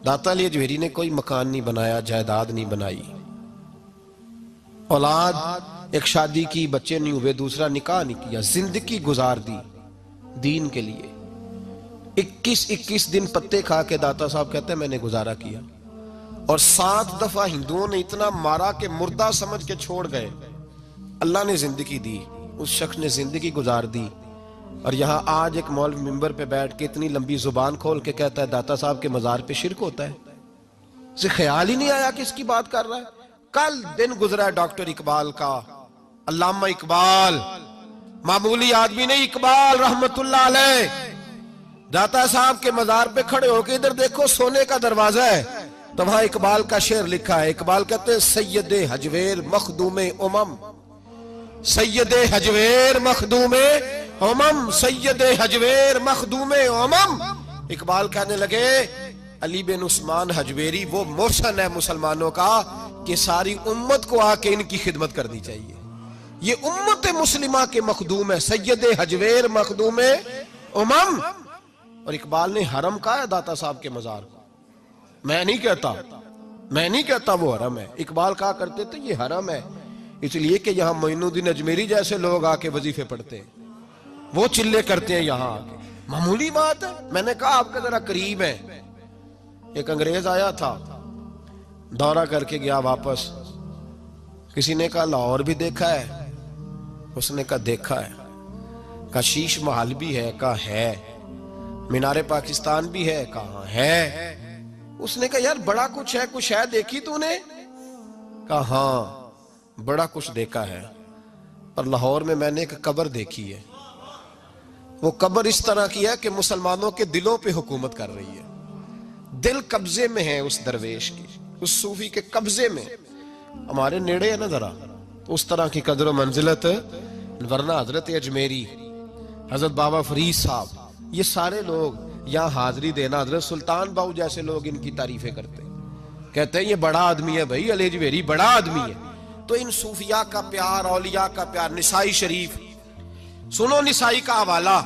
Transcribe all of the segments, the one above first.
दाता अली अजमेरी ने कोई मकान नहीं बनाया, जायदाद नहीं बनाई, औलाद एक शादी की, बच्चे नहीं हुए, दूसरा निकाह नहीं किया, जिंदगी गुजार दी दीन के लिए। 21-21 दिन पत्ते खा के दाता साहब कहते हैं मैंने गुजारा किया। और 7 दफा हिंदुओं ने इतना मारा कि मुर्दा समझ के छोड़ गए। अल्लाह ने जिंदगी दी, उस शख्स ने जिंदगी गुजार दी। और यहां आज एक मौलवी मिंबर पे बैठ के इतनी लंबी जुबान खोल के कहता है दाता साहब के मजार पे शिरक होता है। उसे ख्याल ही नहीं आया कि इसकी बात कर रहा है। कल दिन गुजरा है डॉक्टर इकबाल का, अल्लामा इकबाल, मामूली आदमी नहीं, इकबाल रहमतुल्लाह अलैह। दाता साहब के मजार पे खड़े होके इधर देखो, सोने का दरवाजा है, तो वहां इकबाल का शेर लिखा है। इकबाल कहते हैं सैयदे हजवेर मखदूमे उमम, सैयदे हजवेर मखदूमे उमम, सैयदे हजवेर मखदूमे उमम। इकबाल कहने लगे अली बिन उस्मान हजवेरी वो मोशन है मुसलमानों का कि सारी उम्मत को आके इनकी खिदमत करनी चाहिए। ये उम्मत मुस्लिमा के मखदूम है, सैयदे हजवेर मखदूमे उमम। और इकबाल ने हरम कहा है दाता साहब के मजार को। मैं नहीं कहता वो हरम है। इकबाल कहा करते थे ये हरम है, इसलिए कि यहां मोइनुद्दीन अजमेरी जैसे लोग आके वजीफे पढ़ते हैं, वो चिल्ले करते हैं यहां आके, मामूली बात है। मैंने कहा आपका जरा करीब है। एक अंग्रेज आया था, दौरा करके गया वापस। किसी ने कहा लाहौर भी देखा है? उसने कहा देखा है। कहा शीश महल भी है? कहा है। मीनारे पाकिस्तान भी है? कहा है। उसने कहा यार बड़ा कुछ है देखी तूने? कहा हाँ बड़ा कुछ देखा है, पर लाहौर में मैंने एक कब्र देखी है। वो कब्र इस तरह की है कि मुसलमानों के दिलों पे हुकूमत कर रही है। दिल कब्जे में है उस दरवेश की, उस सूफी के कब्जे में। हमारे नेड़े है ना जरा, उस तरह की कदर व मंजिलत। वरना हजरत अजमेरी, हजरत बाबा फरीद साहब, ये सारे लोग यहाँ हाजिरी देना, हजरत सुल्तान बाहू जैसे लोग इनकी तारीफें करते हैं, कहते हैं ये बड़ा आदमी है भाई, अली अजमेरी बड़ा आदमी है। तो इन सूफिया का प्यार, औलिया का प्यार। निसाई शरीफ सुनो, निसाई का हवाला।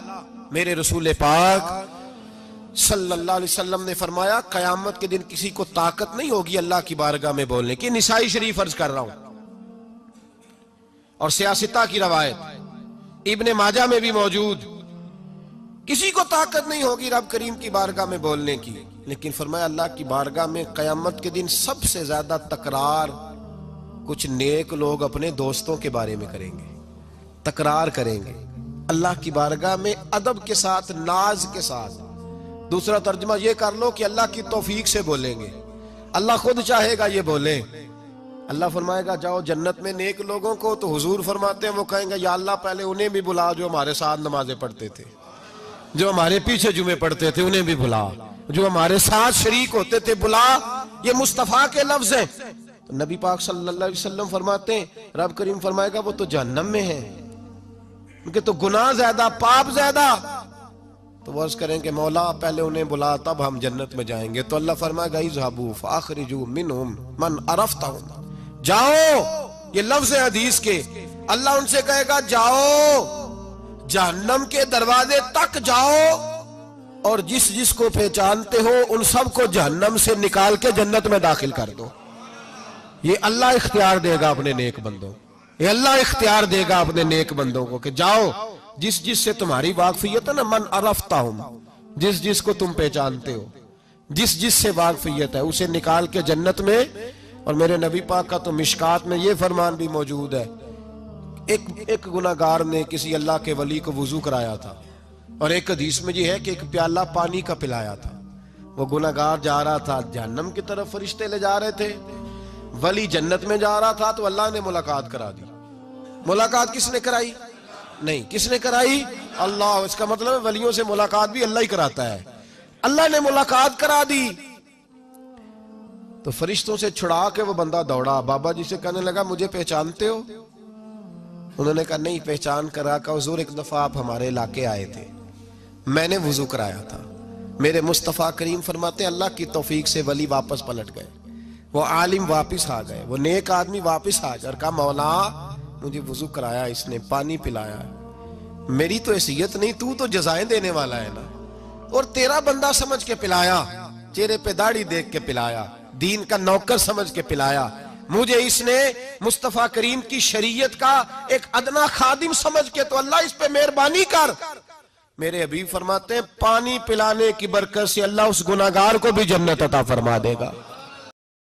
मेरे रसूल पाक सल्लल्लाहु अलैहि वसल्लम ने फरमाया कयामत के दिन किसी को ताकत नहीं होगी अल्लाह की बारगाह में बोलने की। निसाई शरीफ अर्ज कर रहा हूं, और सियासता की रवायत इब्ने माजा में भी मौजूद। किसी को ताकत नहीं होगी रब करीम की बारगाह में बोलने की, लेकिन फरमाया अल्लाह की बारगाह में कयामत के दिन सबसे ज्यादा तकरार कुछ नेक लोग अपने दोस्तों के बारे में करेंगे, तकरार करेंगे अल्लाह की बारगाह में अदब के साथ, नाज के साथ। दूसरा तर्जमा ये कर लो कि अल्लाह की तौफीक से बोलेंगे, अल्लाह खुद चाहेगा ये बोले। अल्लाह फरमाएगा जाओ जन्नत में नेक लोगों को, तो हुजूर फरमाते हैं वो कहेंगे या अल्लाह पहले उन्हें भी बुला जो हमारे साथ नमाजें पढ़ते थे, जो हमारे पीछे जुमे पढ़ते थे उन्हें भी बुला, जो हमारे साथ शरीक होते थे बुला। ये मुस्तफा के लफ्ज हैं। तो नबी पाक सल्लल्लाहु अलैहि वसल्लम फरमाते हैं रब करीम फरमाएगा वो तो जहन्नम में है, उनके तो गुनाह ज्यादा, पाप ज्यादा। तो वो अर्ज करेंगे मौला पहले उन्हें बुला तब हम जन्नत में जाएंगे। तो अल्लाह फरमाएगा इज़हबू फ़अख़रिजू मिनहुम मन अरफ़तहुम, जाओ। ये लफ्ज है हदीस के। अल्लाह उनसे कहेगा जाओ जहन्नम के दरवाजे तक जाओ, और जिस जिसको पहचानते हो उन सबको जहन्नम से निकाल के जन्नत में दाखिल कर दो। ये अल्लाह इख्तियार देगा अपने नेक बंदों, ये अल्लाह इख्तियार देगा अपने नेक बंदों को कि जाओ जिस जिस से तुम्हारी वाकफियत है ना, मन अरफ़तहुम, जिस जिस को तुम पहचानते हो, जिस जिस से वाकफियत है उसे निकाल के जन्नत में। और मेरे नबी पाक का तो मिशकात में ये फरमान भी मौजूद है, एक गुनाहगार ने किसी अल्लाह के वली को वुजू कराया था, और एक हदीस में ये है कि एक प्याला पानी का पिलाया था। वो गुनाहगार जा रहा था जहन्नम की तरफ, फरिश्ते ले जा रहे थे, वली जन्नत में जा रहा था, तो अल्लाह ने मुलाकात करा दी। मुलाकात किसने कराई? नहीं, किसने कराई? अल्लाह। इसका मतलब है वलियों से मुलाकात भी अल्लाह ही कराता है। अल्लाह ने मुलाकात करा दी। तो फरिश्तों से छुड़ा के वो बंदा दौड़ा, बाबा जी से कहने लगा मुझे पहचानते हो? उन्होंने कहा नहीं। पहचान करा का हुजूर एक दफा आप हमारे इलाके आए थे, मैंने वुजू कराया था। मेरे मुस्तफा करीम फरमाते अल्लाह की तौफीक से वली वापस पलट गए, वो आलिम वापस आ गए, वो नेक आदमी वापस आ गए और कहा मौला मुझे वुजू कराया इसने, पानी पिलाया, मेरी तो हैसियत नहीं, तू तो जजाएं देने वाला है ना, और तेरा बंदा समझ के पिलाया, चेहरे पे दाढ़ी देख के पिलाया, दीन का नौकर समझ के पिलाया, मुझे इसने मुस्तफा करीम की शरीयत का एक अदना खादिम समझ के, तो अल्लाह इस पे मेहरबानी कर। मेरे हबीब फरमाते हैं पानी पिलाने की बरकत से अल्लाह उस गुनाहगार को भी जन्नत अता फरमा देगा।